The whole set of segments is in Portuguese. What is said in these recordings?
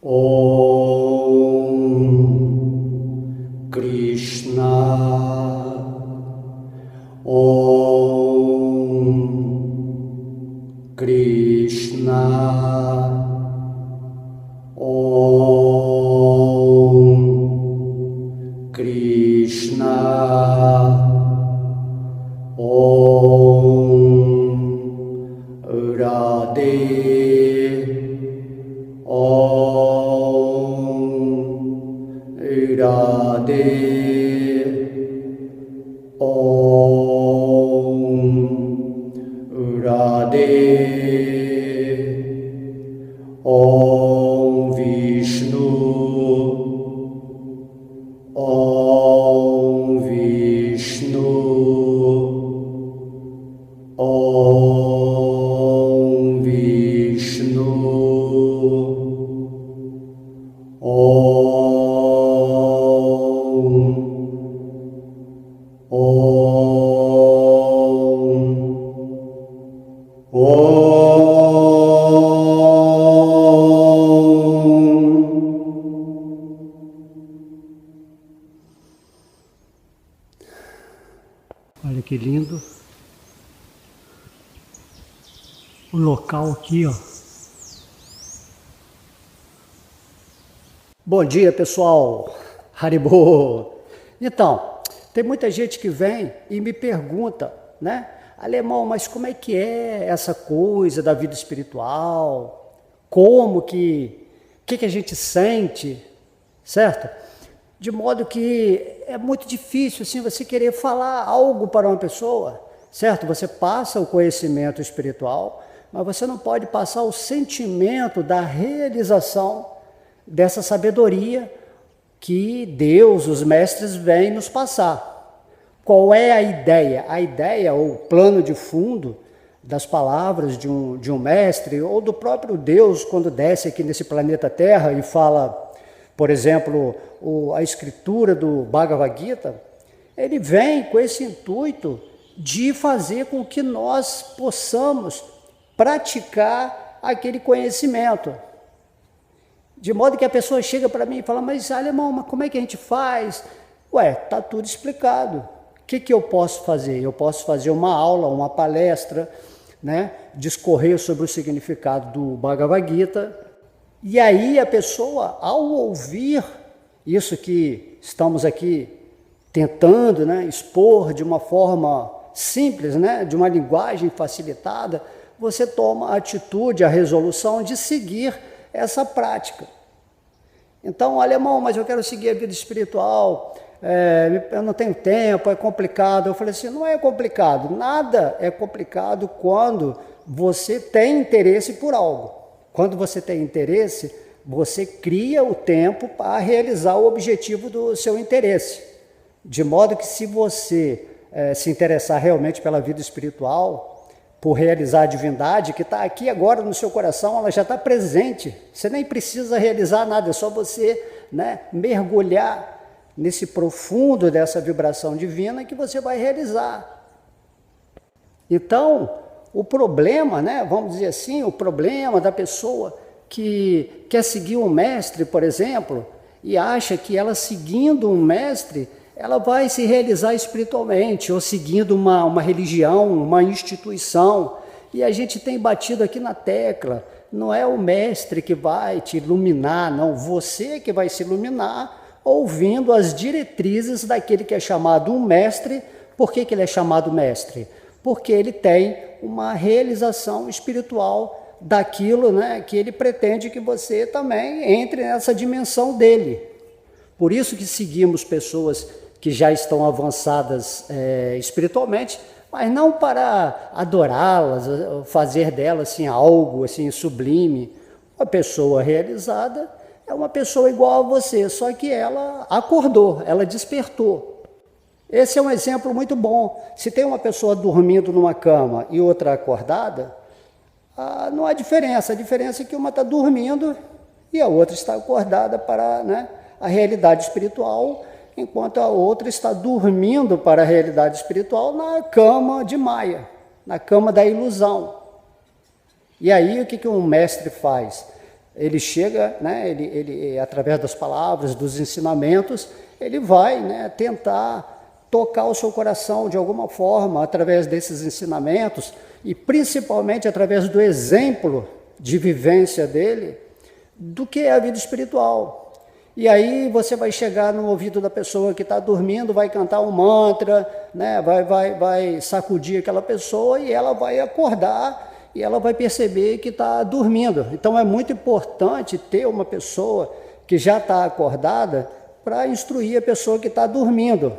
Om Krishna, Om Krishna, Om Krishna, Om Radhe, Om Radhe, Om Radhe, Om Vishnu, Om Vishnu, Om Vishnu, Olha que lindo o local aqui, ó. Bom dia, pessoal. Haribo. Então, tem muita gente que vem e me pergunta, né? Alemão, mas como é que é essa coisa da vida espiritual? Como que a gente sente, certo? De modo que é muito difícil assim você querer falar algo para uma pessoa, certo? Você passa o conhecimento espiritual, mas você não pode passar o sentimento da realização dessa sabedoria que Deus, os mestres, vêm nos passar. Qual é a ideia? A ideia, ou o plano de fundo das palavras de um mestre, ou do próprio Deus, quando desce aqui nesse planeta Terra e fala, por exemplo, a escritura do Bhagavad Gita, ele vem com esse intuito de fazer com que nós possamos praticar aquele conhecimento. De modo que a pessoa chega para mim e fala, mas alemão, mas como é que a gente faz? Ué, está tudo explicado. O que eu posso fazer? Eu posso fazer uma aula, uma palestra, né? Discorrer sobre o significado do Bhagavad Gita. E aí a pessoa, ao ouvir isso que estamos aqui tentando, né, expor de uma forma simples, né, de uma linguagem facilitada, você toma a atitude, a resolução de seguir essa prática. Então, alemão, mas eu quero seguir a vida espiritual, eu não tenho tempo, é complicado. Eu falei assim, não é complicado, nada é complicado quando você tem interesse por algo. Quando você tem interesse, você cria o tempo para realizar o objetivo do seu interesse. De modo que se você se interessar realmente pela vida espiritual, por realizar a divindade, que está aqui agora no seu coração, ela já está presente. Você nem precisa realizar nada, é só você, né, mergulhar nesse profundo dessa vibração divina que você vai realizar. Então, o problema, né, vamos dizer assim, o problema da pessoa que quer seguir um mestre, por exemplo, e acha que ela seguindo um mestre, ela vai se realizar espiritualmente, ou seguindo uma religião, uma instituição. E a gente tem batido aqui na tecla, não é o mestre que vai te iluminar, não, você que vai se iluminar ouvindo as diretrizes daquele que é chamado um mestre. Por que ele é chamado mestre? Porque ele tem uma realização espiritual daquilo, né, que ele pretende que você também entre nessa dimensão dele. Por isso que seguimos pessoas que já estão avançadas espiritualmente, mas não para adorá-las, fazer delas assim, algo assim, sublime. Uma pessoa realizada é uma pessoa igual a você, só que ela acordou, ela despertou. Esse é um exemplo muito bom. Se tem uma pessoa dormindo numa cama e outra acordada, não há diferença. A diferença é que uma está dormindo e a outra está acordada para, né, a realidade espiritual, enquanto a outra está dormindo para a realidade espiritual na cama de Maia, na cama da ilusão. E aí o que um mestre faz? Ele chega, né, ele através das palavras, dos ensinamentos, ele vai, né, tentar tocar o seu coração de alguma forma, através desses ensinamentos, e principalmente através do exemplo de vivência dele, do que é a vida espiritual. E aí você vai chegar no ouvido da pessoa que está dormindo, vai cantar um mantra, né, vai sacudir aquela pessoa e ela vai acordar e ela vai perceber que está dormindo. Então é muito importante ter uma pessoa que já está acordada para instruir a pessoa que está dormindo.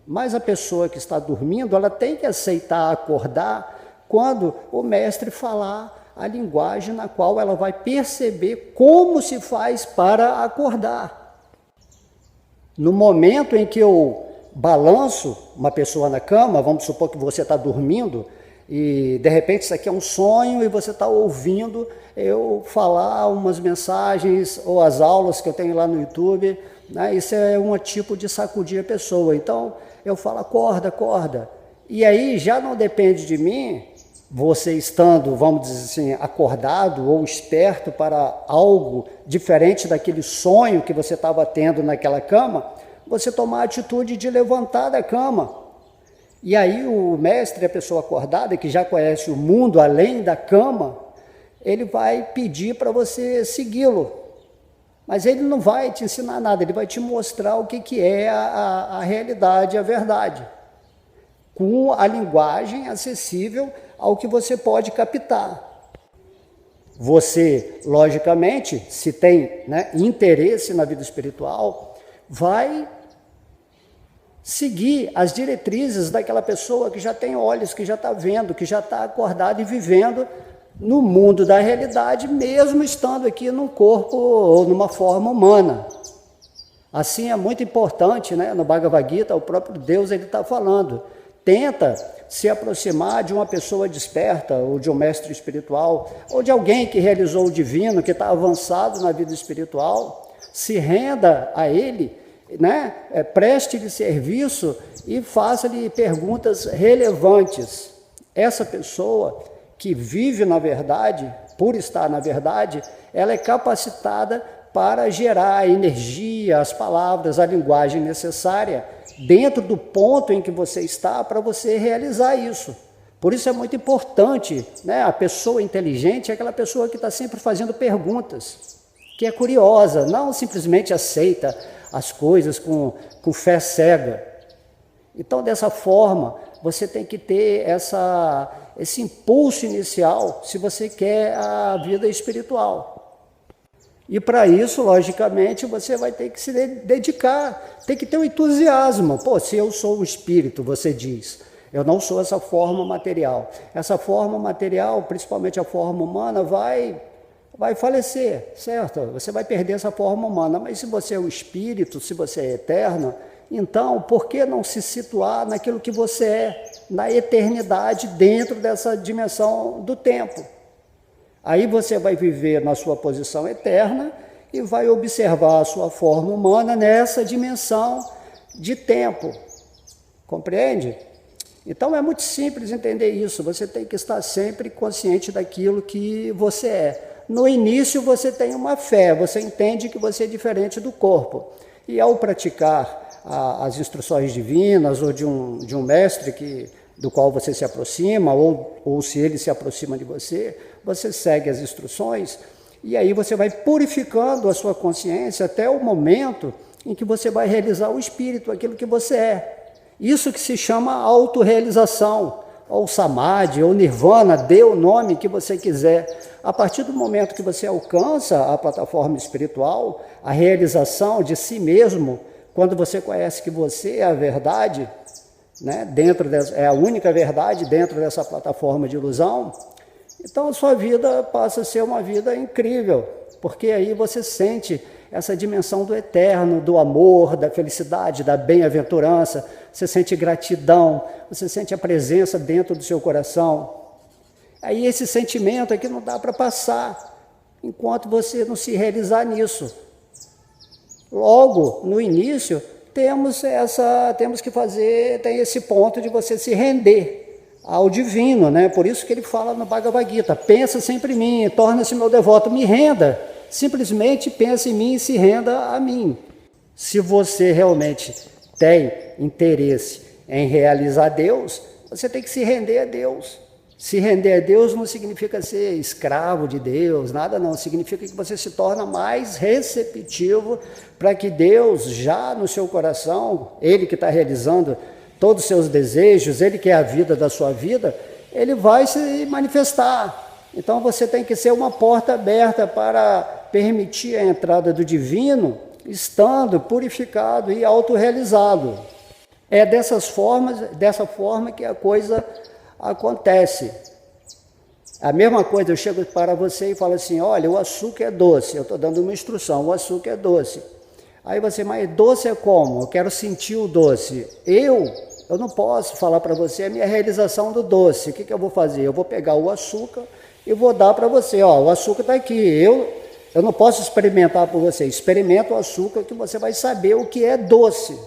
Mas a pessoa que está dormindo, ela tem que aceitar acordar quando o mestre falar a linguagem na qual ela vai perceber como se faz para acordar. No momento em que eu balanço uma pessoa na cama, vamos supor que você está dormindo, e de repente isso aqui é um sonho e você está ouvindo eu falar umas mensagens ou as aulas que eu tenho lá no YouTube, né? Isso é um tipo de sacudir a pessoa. Então eu falo, acorda, acorda. E aí já não depende de mim, você estando, vamos dizer assim, acordado ou esperto para algo diferente daquele sonho que você estava tendo naquela cama, você tomar a atitude de levantar da cama. E aí o mestre, a pessoa acordada, que já conhece o mundo além da cama, ele vai pedir para você segui-lo. Mas ele não vai te ensinar nada, ele vai te mostrar o que é a realidade, a verdade, com a linguagem acessível ao que você pode captar. Você, logicamente, se tem, né, interesse na vida espiritual, vai seguir as diretrizes daquela pessoa que já tem olhos, que já está vendo, que já está acordado e vivendo no mundo da realidade, mesmo estando aqui num corpo ou numa forma humana. Assim é muito importante, né? No Bhagavad Gita, o próprio Deus está falando, tenta se aproximar de uma pessoa desperta, ou de um mestre espiritual, ou de alguém que realizou o divino, que está avançado na vida espiritual, se renda a ele, né? Preste-lhe serviço e faça-lhe perguntas relevantes. Essa pessoa que vive na verdade, por estar na verdade, ela é capacitada para gerar a energia, as palavras, a linguagem necessária dentro do ponto em que você está para você realizar isso. Por isso é muito importante, né? A pessoa inteligente é aquela pessoa que está sempre fazendo perguntas, que é curiosa, não simplesmente aceita as coisas com fé cega. Então, dessa forma, você tem que ter esse impulso inicial se você quer a vida espiritual. E para isso, logicamente, você vai ter que se dedicar, tem que ter um entusiasmo. Pô, se eu sou um espírito, você diz, eu não sou essa forma material. Essa forma material, principalmente a forma humana, vai falecer, certo? Você vai perder essa forma humana, mas se você é um espírito, se você é eterno, então por que não se situar naquilo que você é, na eternidade, dentro dessa dimensão do tempo? Aí você vai viver na sua posição eterna e vai observar a sua forma humana nessa dimensão de tempo. Compreende? Então é muito simples entender isso. Você tem que estar sempre consciente daquilo que você é. No início você tem uma fé, você entende que você é diferente do corpo. E ao praticar as instruções divinas ou de um mestre do qual você se aproxima, ou se ele se aproxima de você, você segue as instruções e aí você vai purificando a sua consciência até o momento em que você vai realizar o espírito, aquilo que você é. Isso que se chama autorrealização, ou samadhi, ou nirvana, dê o nome que você quiser. A partir do momento que você alcança a plataforma espiritual, a realização de si mesmo, quando você conhece que você é a verdade, né, é a única verdade dentro dessa plataforma de ilusão, então a sua vida passa a ser uma vida incrível, porque aí você sente essa dimensão do eterno, do amor, da felicidade, da bem-aventurança, você sente gratidão, você sente a presença dentro do seu coração. Aí esse sentimento aqui não dá para passar, enquanto você não se realizar nisso. Logo, no início, temos que fazer, tem esse ponto de você se render ao divino, né? Por isso que ele fala no Bhagavad Gita, pensa sempre em mim, torna-se meu devoto, me renda, simplesmente pense em mim e se renda a mim. Se você realmente tem interesse em realizar Deus, você tem que se render a Deus. Se render a Deus não significa ser escravo de Deus, nada não. Significa que você se torna mais receptivo para que Deus, já no seu coração, Ele que está realizando todos os seus desejos, Ele que é a vida da sua vida, Ele vai se manifestar. Então você tem que ser uma porta aberta para permitir a entrada do divino, estando purificado e autorrealizado. É dessa forma que a coisa acontece. A mesma coisa, eu chego para você e falo assim, olha, o açúcar é doce, eu estou dando uma instrução, o açúcar é doce. Aí você, mas doce é como? Eu quero sentir o doce. Eu não posso falar para você a minha realização do doce. O que eu vou fazer? Eu vou pegar o açúcar e vou dar para você. Ó, o açúcar está aqui. Eu não posso experimentar por você. Experimenta o açúcar que você vai saber o que é doce.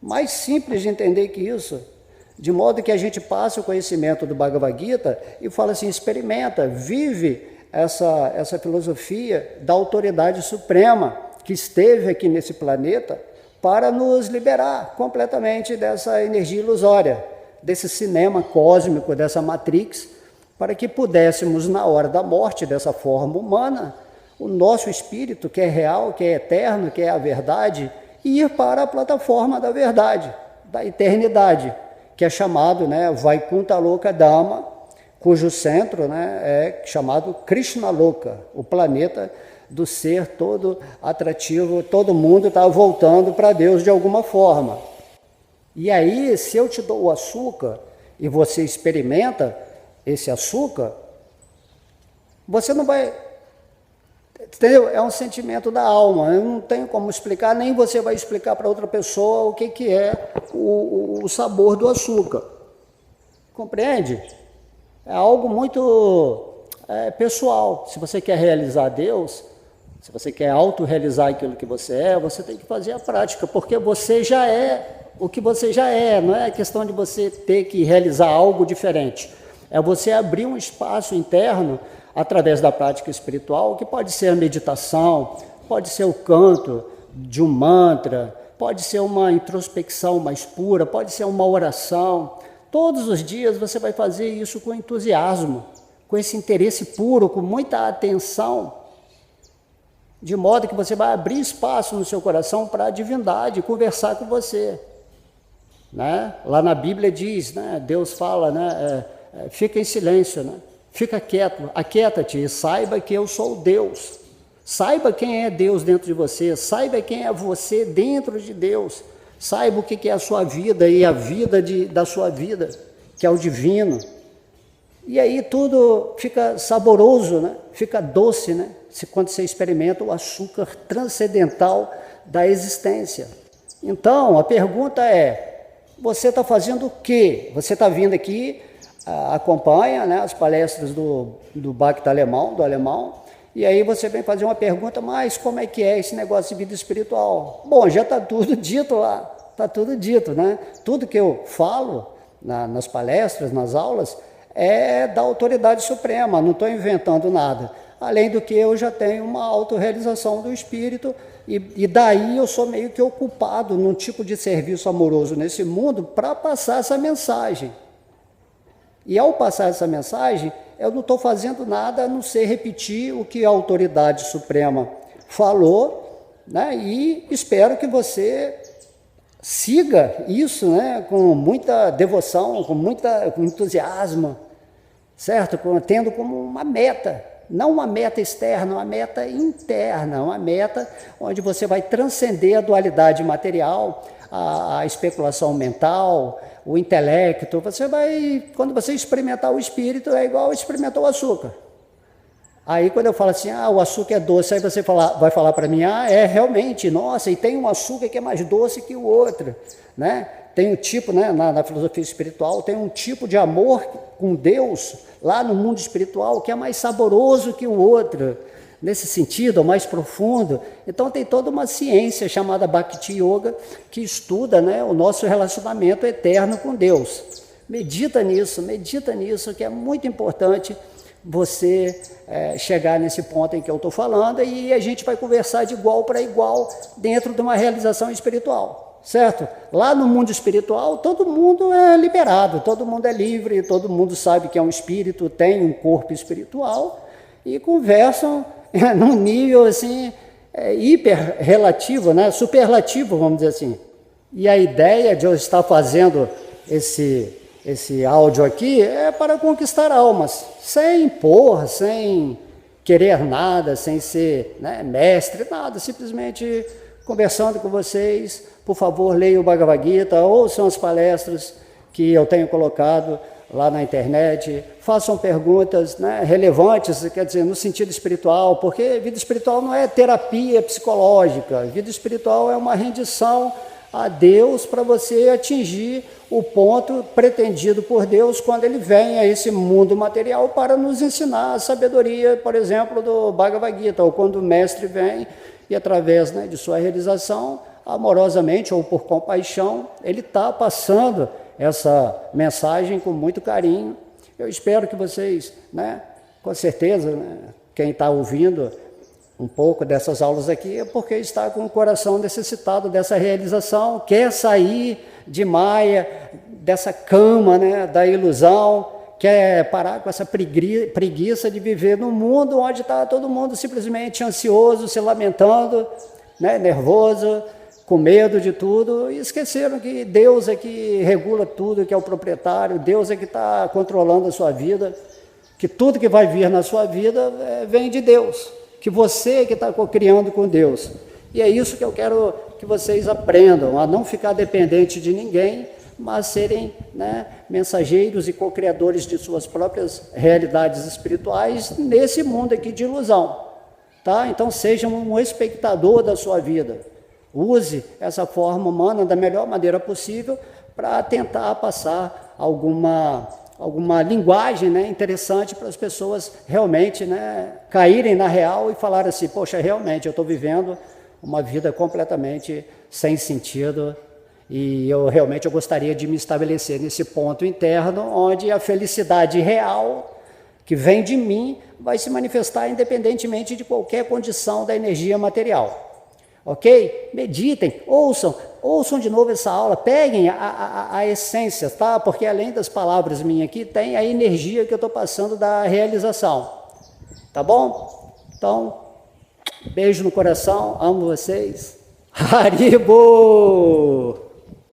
Mais simples de entender que isso. De modo que a gente passa o conhecimento do Bhagavad Gita e fala assim, experimenta, vive essa filosofia da autoridade suprema que esteve aqui nesse planeta para nos liberar completamente dessa energia ilusória, desse cinema cósmico, dessa Matrix, para que pudéssemos, na hora da morte dessa forma humana, o nosso espírito, que é real, que é eterno, que é a verdade, ir para a plataforma da verdade, da eternidade, que é chamado, Vaikuntha Loka Dhamma, cujo centro, é chamado Krishna Loka, o planeta do ser todo atrativo, todo mundo está voltando para Deus de alguma forma. E aí, se eu te dou o açúcar e você experimenta esse açúcar, você não vai... Entendeu? É um sentimento da alma, eu não tenho como explicar, nem você vai explicar para outra pessoa o que é o sabor do açúcar. Compreende? É algo muito pessoal. Se você quer realizar Deus, se você quer autorrealizar aquilo que você tem que fazer a prática, porque você já é o que você já é, não é questão de você ter que realizar algo diferente. É você abrir um espaço interno através da prática espiritual, que pode ser a meditação, pode ser o canto de um mantra, pode ser uma introspecção mais pura, pode ser uma oração. Todos os dias você vai fazer isso com entusiasmo, com esse interesse puro, com muita atenção, de modo que você vai abrir espaço no seu coração para a divindade conversar com você. Lá na Bíblia diz, Deus fala, fica em silêncio, fica quieto, aquieta-te e saiba que eu sou Deus. Saiba quem é Deus dentro de você, saiba quem é você dentro de Deus. Saiba o que é a sua vida e a vida da sua vida, que é o divino. E aí tudo fica saboroso, fica doce, quando você experimenta o açúcar transcendental da existência. Então, a pergunta é, você está fazendo o quê? Você está vindo aqui, acompanha as palestras do Bhakti alemão, do alemão, e aí você vem fazer uma pergunta, mas como é que é esse negócio de vida espiritual? Bom, já está tudo dito lá, está tudo dito, Tudo que eu falo nas palestras, nas aulas, é da autoridade suprema, não estou inventando nada. Além do que eu já tenho uma autorrealização do espírito, e daí eu sou meio que ocupado num tipo de serviço amoroso nesse mundo para passar essa mensagem. E ao passar essa mensagem, eu não estou fazendo nada a não ser repetir o que a autoridade suprema falou, e espero que você siga isso, com muita devoção, com entusiasmo, certo? Tendo como uma meta, não uma meta externa, uma meta interna, uma meta onde você vai transcender a dualidade material, a especulação mental, o intelecto. Quando você experimentar o espírito, é igual experimentar o açúcar. Aí quando eu falo assim, o açúcar é doce, aí você vai falar para mim, realmente, nossa, e tem um açúcar que é mais doce que o outro, Tem um tipo, na filosofia espiritual, tem um tipo de amor com Deus, lá no mundo espiritual, que é mais saboroso que o outro, nesse sentido, mais profundo. Então tem toda uma ciência chamada Bhakti Yoga, que estuda o nosso relacionamento eterno com Deus. Medita nisso, que é muito importante você chegar nesse ponto em que eu estou falando, e a gente vai conversar de igual para igual dentro de uma realização espiritual, certo? Lá no mundo espiritual, todo mundo é liberado, todo mundo é livre, todo mundo sabe que é um espírito, tem um corpo espiritual, e conversam num nível assim, hiper relativo, né? Superlativo, vamos dizer assim. E a ideia de eu estar fazendo esse áudio aqui é para conquistar almas, sem impor, sem querer nada, sem ser, né, mestre, nada, simplesmente conversando com vocês. Por favor, leiam o Bhagavad Gita, ouçam as palestras que eu tenho colocado lá na internet, façam perguntas, né, relevantes, quer dizer, no sentido espiritual, porque vida espiritual não é terapia psicológica, vida espiritual é uma rendição a Deus para você atingir o ponto pretendido por Deus quando Ele vem a esse mundo material para nos ensinar a sabedoria, por exemplo, do Bhagavad Gita, ou quando o mestre vem e através, né, de sua realização, amorosamente ou por compaixão, ele está passando essa mensagem com muito carinho. Eu espero que vocês, né, com certeza, né, quem está ouvindo um pouco dessas aulas aqui é porque está com o coração necessitado dessa realização, quer sair de Maia, dessa cama, né, da ilusão, quer parar com essa preguiça de viver num mundo onde está todo mundo simplesmente ansioso, se lamentando, né, nervoso, com medo de tudo, e esqueceram que Deus é que regula tudo, que é o proprietário, Deus é que está controlando a sua vida, que tudo que vai vir na sua vida vem de Deus, que você que está criando com Deus. E é isso que eu quero que vocês aprendam, a não ficar dependente de ninguém, mas serem, né, mensageiros e co-criadores de suas próprias realidades espirituais nesse mundo aqui de ilusão. Tá? Então sejam um espectador da sua vida. Use essa forma humana da melhor maneira possível para tentar passar alguma linguagem, né, interessante para as pessoas realmente, né, caírem na real e falar assim, poxa, realmente eu estou vivendo uma vida completamente sem sentido e eu gostaria de me estabelecer nesse ponto interno onde a felicidade real que vem de mim vai se manifestar independentemente de qualquer condição da energia material. Ok? Meditem, ouçam de novo essa aula, peguem a essência, tá? Porque além das palavras minhas aqui, tem a energia que eu estou passando da realização. Tá bom? Então, beijo no coração, amo vocês. Haribo!